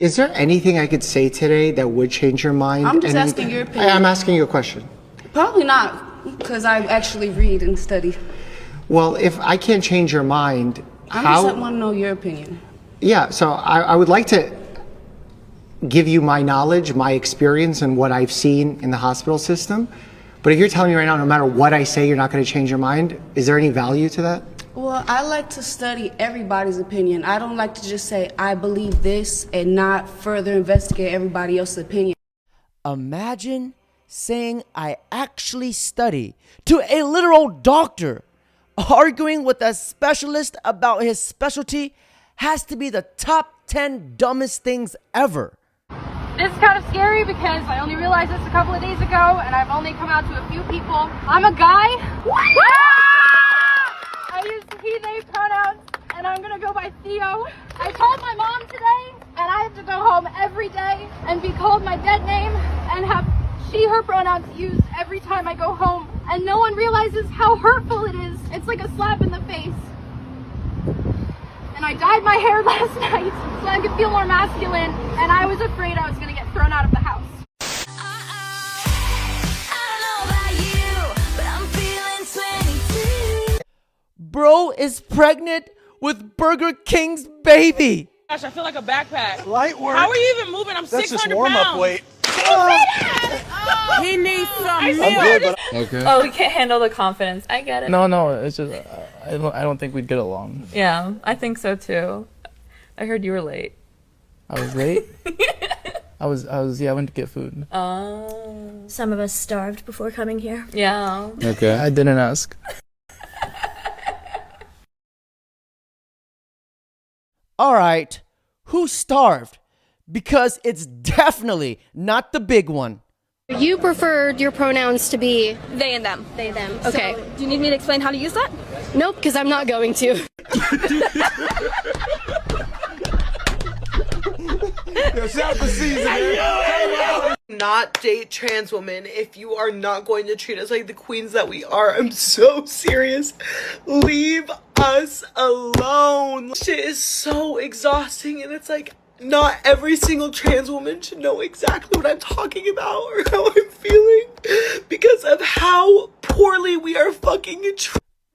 Is there anything I could say today that would change your mind? I'm just asking your opinion. I'm asking you a question. Probably not, because I actually read and study. Well, if I can't change your mind, I how? just want to know your opinion. Yeah, so I would like to give you my knowledge, my experience, and what I've seen in the hospital system. But if you're telling me right now, no matter what I say, you're not going to change your mind, is there any value to that? Well, I like to study everybody's opinion. I don't like to just say, I believe this, and not further investigate everybody else's opinion. Imagine saying I actually study to a literal doctor. Arguing with a specialist about his specialty has to be the top 10 dumbest things ever. This is kind of scary because I only realized this a couple of days ago and I've only come out to a few people. I'm a guy. I use he, they pronouns and I'm gonna go by Theo. I told my mom today and I have to go home every day and be called my dead name and have she, her pronouns used every time I go home. And no one realizes how hurtful it is. It's like a slap in the face. And I dyed my hair last night so I could feel more masculine, and I was afraid I was gonna get thrown out of the house. Bro is pregnant with Burger King's baby. Gosh, I feel like a backpack. Light work. How are you even moving? I'm That's 600 just warm pounds. up weight. He needs some milk. I'm good, but Okay. Oh, we can't handle the confidence. I get it. No, it's just I don't think we'd get along. Yeah, I think so too. I heard you were late. I was late. I went to get food. Oh. Some of us starved before coming here. Yeah. Okay. I didn't ask. All right, who starved? Because it's definitely not the big one. You preferred your pronouns to be They and them. they, them. Okay. So, Do you need me to explain how to use that? nope, because I'm not going to. Not date trans women if you are not going to treat us like the queens that we are. I'm so serious. Leave us alone. Shit is so exhausting, and it's like not every single trans woman should know exactly what I'm talking about or how I'm feeling because of how poorly we are fucking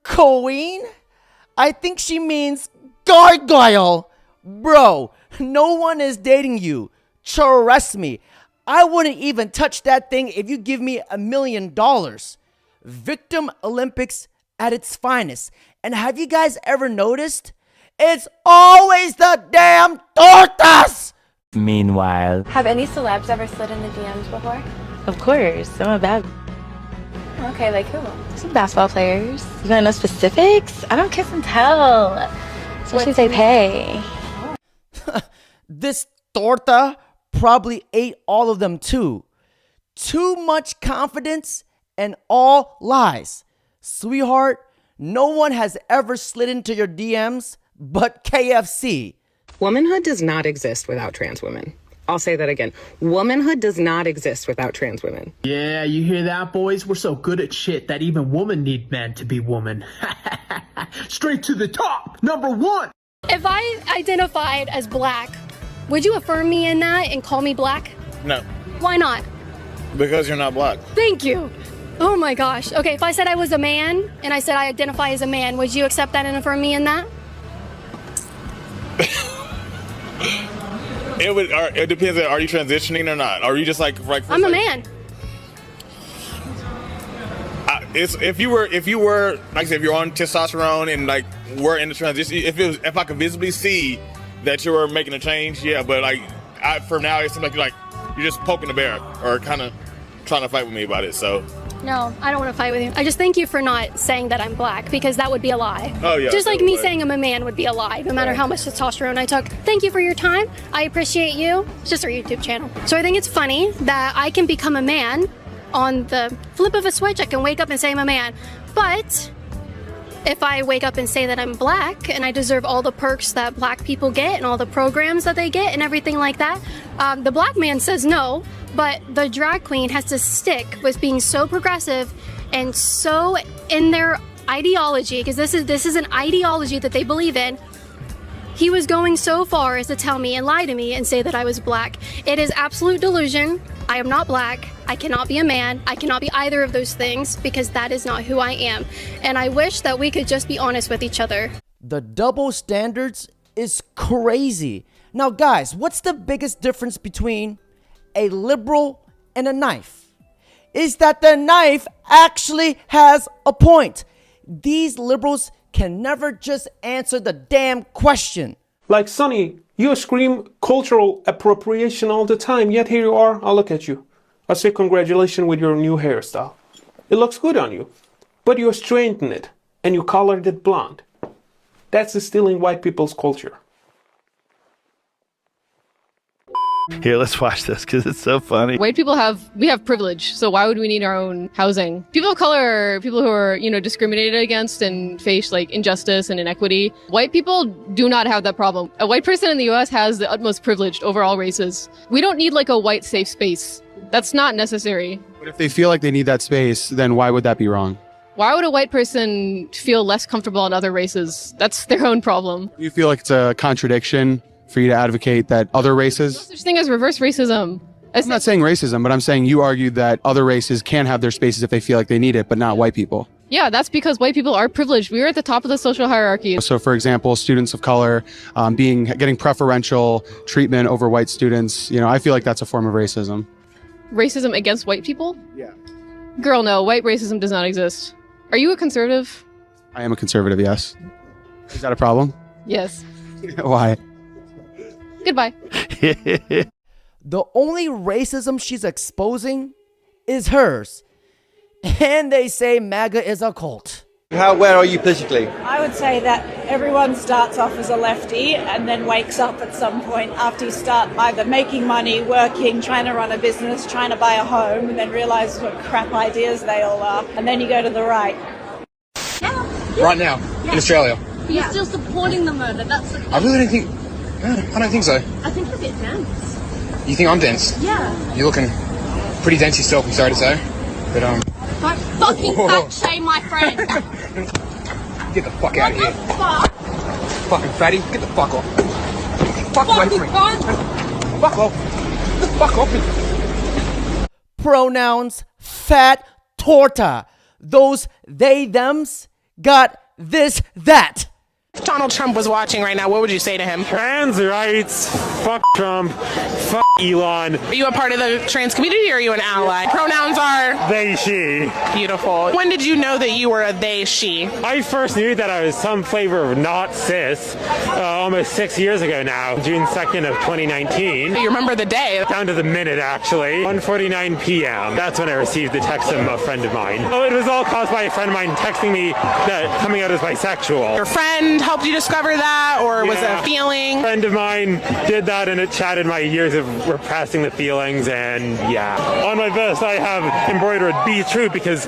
Queen? I think she means gargoyle. Bro, no one is dating you. Trust me. I wouldn't even touch that thing if you give me $1 million. Victim Olympics at its finest. And have you guys ever noticed? It's always the damn tortas! Meanwhile, Have any celebs ever slid in the DMs before? of course, I'm a bad. Okay, like who? Some basketball players. You want to know specifics? I don't kiss and tell. Especially if they pay. This torta probably ate all of them too. Too much confidence and all lies. Sweetheart, no one has ever slid into your DMs but KFC. Womanhood does not exist without trans women. I'll say that again. Womanhood does not exist without trans women. Yeah, you hear that, boys? We're so good at shit that even women need men to be woman. Straight to the top, number one. If I identified as black, would you affirm me in that and call me black? no, Why not? because you're not black. Thank you. Oh my gosh. Okay, if I said I was a man and I said I identify as a man, would you accept that and affirm me in that? It depends. Are you transitioning or not? Are you just like I'm a man. If you were like I said, if you're on testosterone and like we're in the transition, if I could visibly see that you were making a change, yeah. But like for now, it seems like you're just poking the bear or kind of trying to fight with me about it. So No, I don't want to fight with you. I just thank you for not saying that I'm black because that would be a lie. Oh, yeah, Just like totally. me saying I'm a man would be a lie, no matter how much testosterone I took. Thank you for your time. I appreciate you. It's just our YouTube channel. So I think it's funny that I can become a man on the flip of a switch. I can wake up and say I'm a man. But if I wake up and say that I'm black and I deserve all the perks that black people get and all the programs that they get and everything like that, the black man says no. But the drag queen has to stick with being so progressive and so in their ideology, because this is an ideology that they believe in, He was going so far as to tell me and lie to me and say that I was black. It is absolute delusion. I am not black. I cannot be a man. I cannot be either of those things because that is not who I am. And I wish that we could just be honest with each other. The double standards is crazy. Now, guys, what's the biggest difference between a liberal and a knife? Is that the knife actually has a point. These liberals can never just answer the damn question. Like, Sonny, you scream cultural appropriation all the time, yet here you are, I look at you. I say congratulations with your new hairstyle. It looks good on you. But you straightened it, and you colored it blonde. That's stealing white people's culture. Here, let's watch this because it's so funny. White people have privilege, so why would we need our own housing? People of color are people who are, discriminated against and face like injustice and inequity. White people do not have that problem. A white person in the US has the utmost privilege over all races. We don't need like a white safe space. That's not necessary. But if they feel like they need that space, then why would that be wrong? Why would a white person feel less comfortable in other races? That's their own problem. Do you feel like it's a contradiction for you to advocate that other races? There's no such thing as reverse racism. I'm not saying racism, but I'm saying you argued that other races can have their spaces if they feel like they need it, but not white people. Yeah, that's because white people are privileged. We are at the top of the social hierarchy. So, for example, students of color getting preferential treatment over white students, I feel like that's a form of racism. Racism against white people? Yeah. Girl, no, white racism does not exist. Are you a conservative? I am a conservative, yes. Is that a problem? Yes. Why? Goodbye. The only racism she's exposing is hers. And they say MAGA is a cult. Where are you politically? I would say that everyone starts off as a lefty and then wakes up at some point after you start either making money, working, trying to run a business, trying to buy a home, and then realize what crap ideas they all are. And then you go to the right. Right now, in Australia. You're still supporting the murder. That's the thing. I really don't think... I don't think so. I think you're a bit dense. You think I'm dense? Yeah. You're looking pretty dense yourself, I'm sorry to say. But, Don't fucking fat shame my friend. Get the fuck out of here. Fuck. Fucking fatty, get the fuck off. Fuck away from me. Fuck off. Get the fuck off. Pronouns, fat, torta. Those they, thems got this, that. If Donald Trump was watching right now, what would you say to him? Trans rights, fuck Trump, fuck Elon. Are you a part of the trans community or are you an ally? Pronouns are? They, she. Beautiful. When did you know that you were a they, she? I first knew that I was some flavor of not cis almost 6 years ago now, June 2nd of 2019. You remember the day? Down to the minute, actually. 1:49 p.m. That's when I received the text from a friend of mine. Oh, it was all caused by a friend of mine texting me that coming out as bisexual. Your friend helped you discover that, or was it a feeling? A friend of mine did that, and it chatted my years of repressing the feelings, and yeah. On my vest, I have embroidered "Be True" because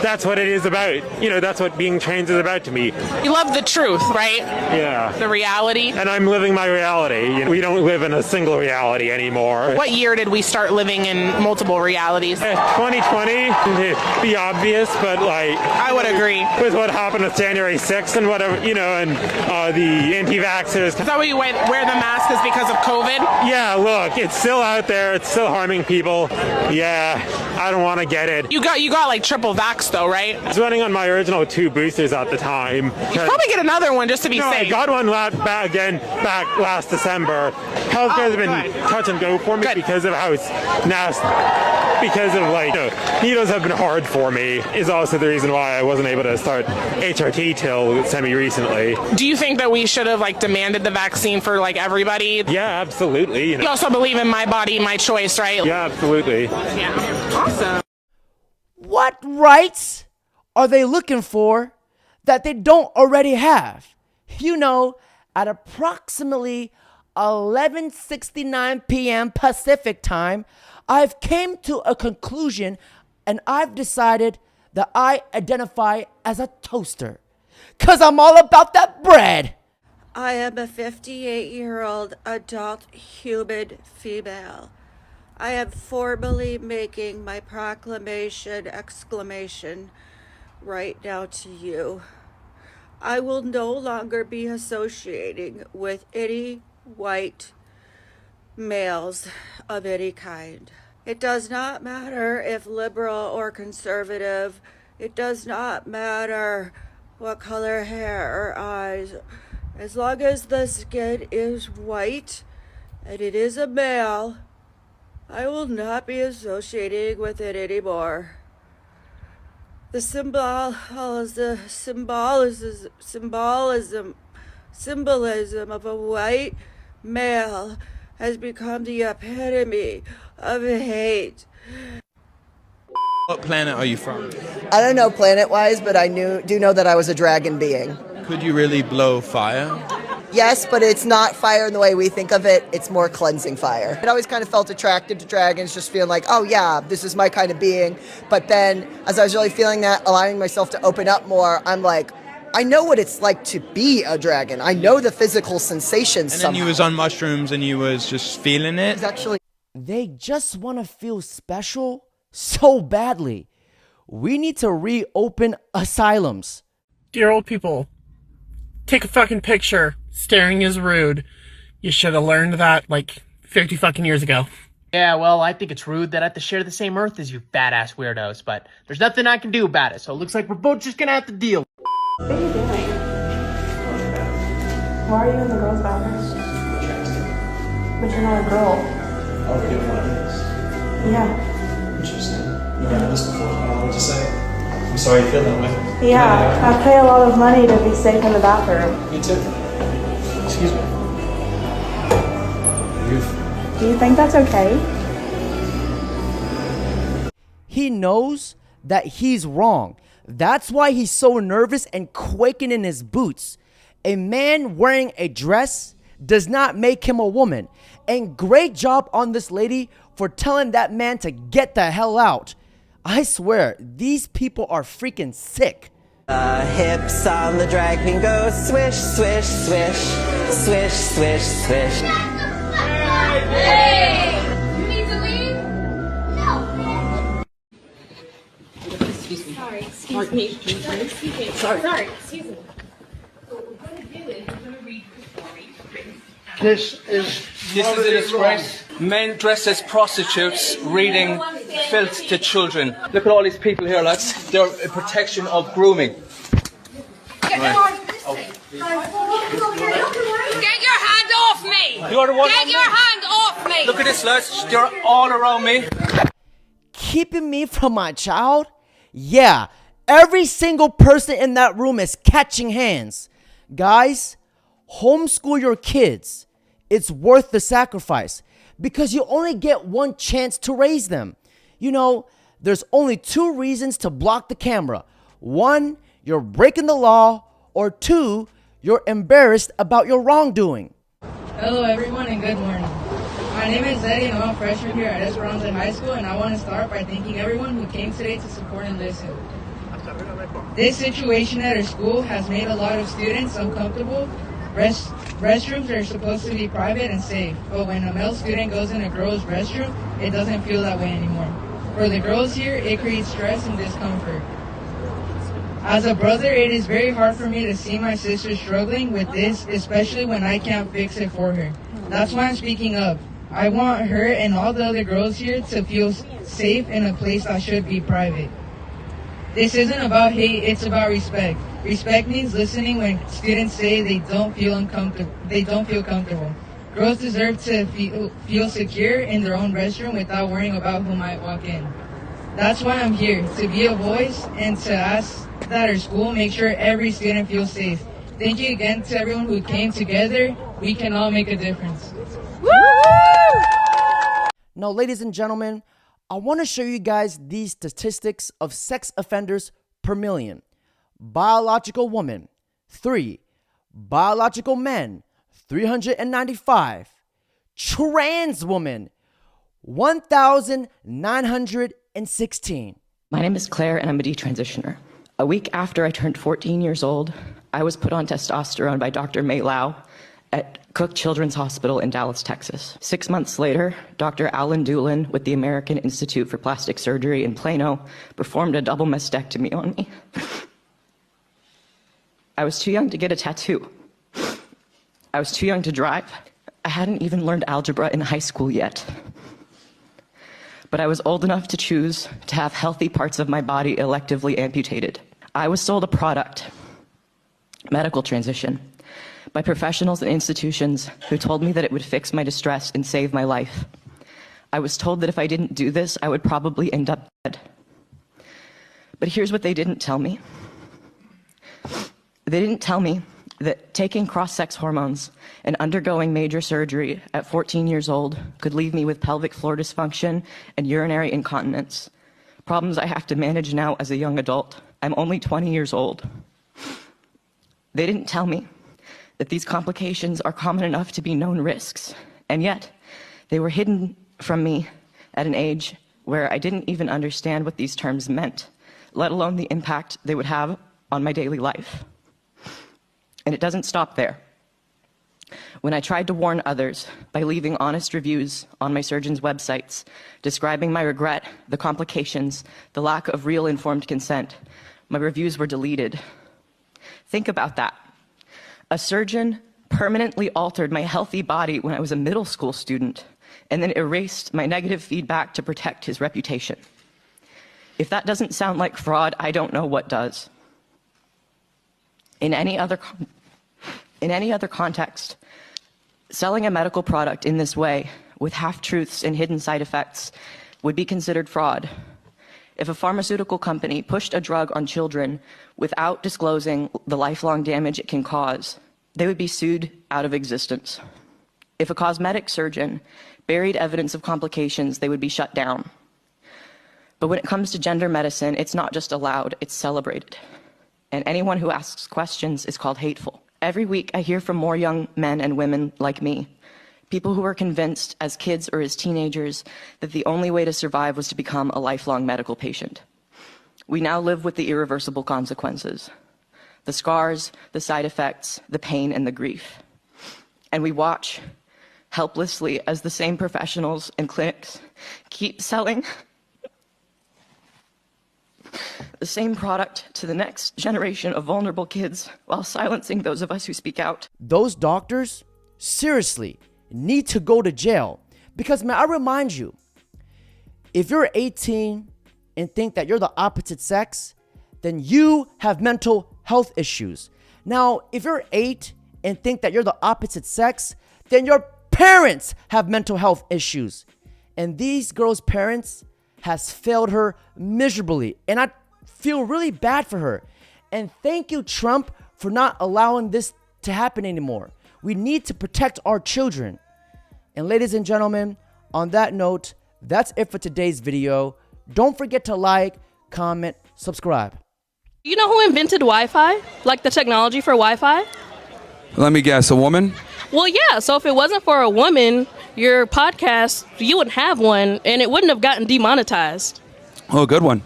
that's what it is about. That's what being trans is about to me. You love the truth, right? Yeah. The reality. And I'm living my reality. We don't live in a single reality anymore. What year did we start living in multiple realities? 2020, to be obvious, but I would agree. With what happened with January 6th and whatever, and the anti-vaxxers. Is that why you wear the mask is because of COVID? Yeah, look, it's still out there. It's still harming people. Yeah, I don't want to get it. You got like triple vax though, right? I was running on my original 2 boosters at the time. You probably get another one just to be safe. I got one back last December. Healthcare has been touch and go for me because of how it's nasty. Because of needles have been hard for me is also the reason why I wasn't able to start HRT till semi-recently. Do you think that we should have demanded the vaccine for everybody? Yeah, absolutely. You also believe in my body, my choice, right? Yeah, absolutely. Yeah, awesome. What rights are they looking for that they don't already have? At approximately 11:69 p.m. Pacific time, I've came to a conclusion and I've decided that I identify as a toaster. 'Cause I'm all about that bread. I am a 58-year-old adult human female. I am formally making my proclamation, exclamation, right now to you. I will no longer be associating with any white males of any kind. It does not matter if liberal or conservative. It does not matter what color hair or eyes. As long as the skin is white and it is a male, I will not be associating with it anymore. The symbolism of a white male has become the epitome of hate. What planet are you from? I don't know planet-wise, but I do know that I was a dragon being. Could you really blow fire? Yes, but it's not fire in the way we think of it. It's more cleansing fire. I always kind of felt attracted to dragons, just feeling like, oh yeah, this is my kind of being. But then, as I was really feeling that, allowing myself to open up more, I'm like, I know what it's like to be a dragon. I know the physical sensations. And then you was on mushrooms and you was just feeling it? They just want to feel special so badly. We need to reopen asylums. Dear old people, take a fucking picture. Staring is rude. You should have learned that like 50 fucking years ago. Yeah, well, I think it's rude that I have to share the same earth as you badass weirdos, but there's nothing I can do about it, so it looks like we're both just gonna have to deal. What are you doing? Why are you in the girls' bathroom? But you're not a girl. Oh, you're one of these. Yeah. Interesting. Never had this before. I don't know what to say. I'm sorry you feel that way. Yeah, I pay a lot of money to be safe in the bathroom. Me too. Excuse me. Do you think that's okay? He knows that he's wrong. That's why he's so nervous and quaking in his boots. A man wearing a dress does not make him a woman. And great job on this lady for telling that man to get the hell out. I swear, these people are freaking sick. Hips on the drag queen go swish, swish, swish, swish, swish, swish. Hey! You need to leave? No. Excuse me. Sorry, excuse me. Excuse me. Sorry, excuse me. This is a disgrace. Men dressed as prostitutes reading filth to children. Look at all these people here, lads. They're a protection of grooming. Get your hand off me! You're the one Get on your me. hand off me! Look at this, lads. They're all around me. Keeping me from my child? Yeah, every single person in that room is catching hands. Guys, homeschool your kids. It's worth the sacrifice because you only get one chance to raise them. You know, there's only two reasons to block the camera. One, you're breaking the law, or two, you're embarrassed about your wrongdoing. Hello everyone and good morning. My name is Eddie and I'm a freshman here at Esperanza High School, and I want to start by thanking everyone who came today to support and listen. This situation at our school has made a lot of students uncomfortable. Restrooms are supposed to be private and safe, but when a male student goes in a girl's restroom, it doesn't feel that way anymore. For the girls here, it creates stress and discomfort. As a brother, it is very hard for me to see my sister struggling with this, especially when I can't fix it for her. That's why I'm speaking up. I want her and all the other girls here to feel safe in a place that should be private. This isn't about hate, it's about respect. Respect means listening when students say they don't feel comfortable. Girls deserve to feel secure in their own restroom without worrying about who might walk in. That's why I'm here, to be a voice and to ask that our school make sure every student feels safe. Thank you again to everyone who came together. We can all make a difference. Now, ladies and gentlemen, I want to show you guys these statistics of sex offenders per million. Biological woman, 3. Biological men, 395. Trans woman, 1,916. My name is Claire and I'm a detransitioner. A week after I turned 14 years old, I was put on testosterone by Dr. May Lau at Cook Children's Hospital in Dallas, Texas. 6 months later, Dr. Alan Doolin with the American Institute for Plastic Surgery in Plano performed a double mastectomy on me. I was too young to get a tattoo. I was too young to drive. I hadn't even learned algebra in high school yet. But I was old enough to choose to have healthy parts of my body electively amputated. I was sold a product, medical transition, by professionals and institutions who told me that it would fix my distress and save my life. I was told that if I didn't do this, I would probably end up dead. But here's what they didn't tell me. They didn't tell me that taking cross-sex hormones and undergoing major surgery at 14 years old could leave me with pelvic floor dysfunction and urinary incontinence, problems I have to manage now as a young adult. I'm only 20 years old. They didn't tell me that these complications are common enough to be known risks, and yet they were hidden from me at an age where I didn't even understand what these terms meant, let alone the impact they would have on my daily life. And it doesn't stop there. When I tried to warn others by leaving honest reviews on my surgeon's websites, describing my regret, the complications, the lack of real informed consent, my reviews were deleted. Think about that. A surgeon permanently altered my healthy body when I was a middle school student, and then erased my negative feedback to protect his reputation. If that doesn't sound like fraud, I don't know what does. In any other context, selling a medical product in this way, with half-truths and hidden side effects, would be considered fraud. If a pharmaceutical company pushed a drug on children without disclosing the lifelong damage it can cause, they would be sued out of existence. If a cosmetic surgeon buried evidence of complications, they would be shut down. But when it comes to gender medicine, it's not just allowed, it's celebrated. And anyone who asks questions is called hateful. Every week, I hear from more young men and women like me, people who were convinced as kids or as teenagers that the only way to survive was to become a lifelong medical patient. We now live with the irreversible consequences, the scars, the side effects, the pain, and the grief. And we watch helplessly as the same professionals and clinics keep selling the same product to the next generation of vulnerable kids while silencing those of us who speak out. Those doctors, seriously, need to go to jail. Because, man, I remind you, if you're 18 and think that you're the opposite sex, then you have mental health issues. Now, if you're 8 and think that you're the opposite sex, then your parents have mental health issues. And these girls' parents has failed her miserably. And I feel really bad for her. And thank you, Trump, for not allowing this to happen anymore. We need to protect our children. And ladies and gentlemen, on that note, that's it for today's video. Don't forget to like, comment, subscribe. You know who invented Wi-Fi? Like the technology for Wi-Fi? Let me guess, a woman? Well, yeah. So if it wasn't for a woman, your podcast, you wouldn't have one, and it wouldn't have gotten demonetized. Oh, good one.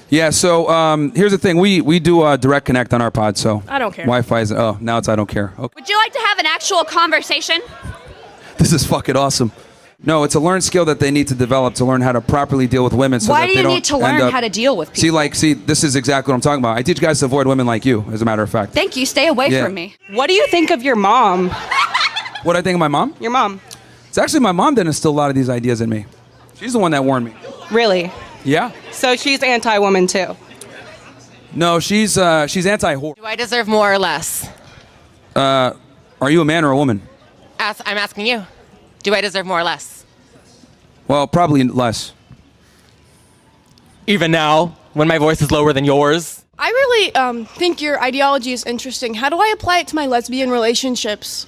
Yeah, so here's the thing. We do direct connect on our pod, so I don't care. Wi-Fi is, oh, now it's I don't care. Okay. Would you like to have an actual conversation? This is fucking awesome. No, it's a learned skill that they need to develop to learn how to properly deal with women. So Why that do they you don't need to end learn up- how to deal with people? See, this is exactly what I'm talking about. I teach guys to avoid women like you, as a matter of fact. Thank you. Stay away Yeah. from me. What do you think of your mom? What do I think of my mom? Your mom. It's actually my mom that instilled a lot of these ideas in me. She's the one that warned me. Really? Yeah. So she's anti-woman too? No, she's anti-whore. Do I deserve more or less? Are you a man or a woman? I'm asking you. Do I deserve more or less? Well, probably less. Even now, when my voice is lower than yours? I really think your ideology is interesting. How do I apply it to my lesbian relationships?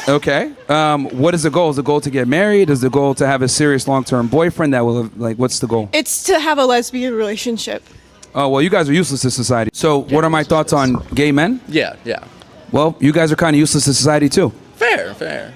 Okay. What is the goal? Is the goal to get married? Is the goal to have a serious long-term boyfriend that will, what's the goal? It's to have a lesbian relationship. Oh, well, you guys are useless to society. So what are my thoughts on gay men? Yeah. Well, you guys are kind of useless to society, too. Fair.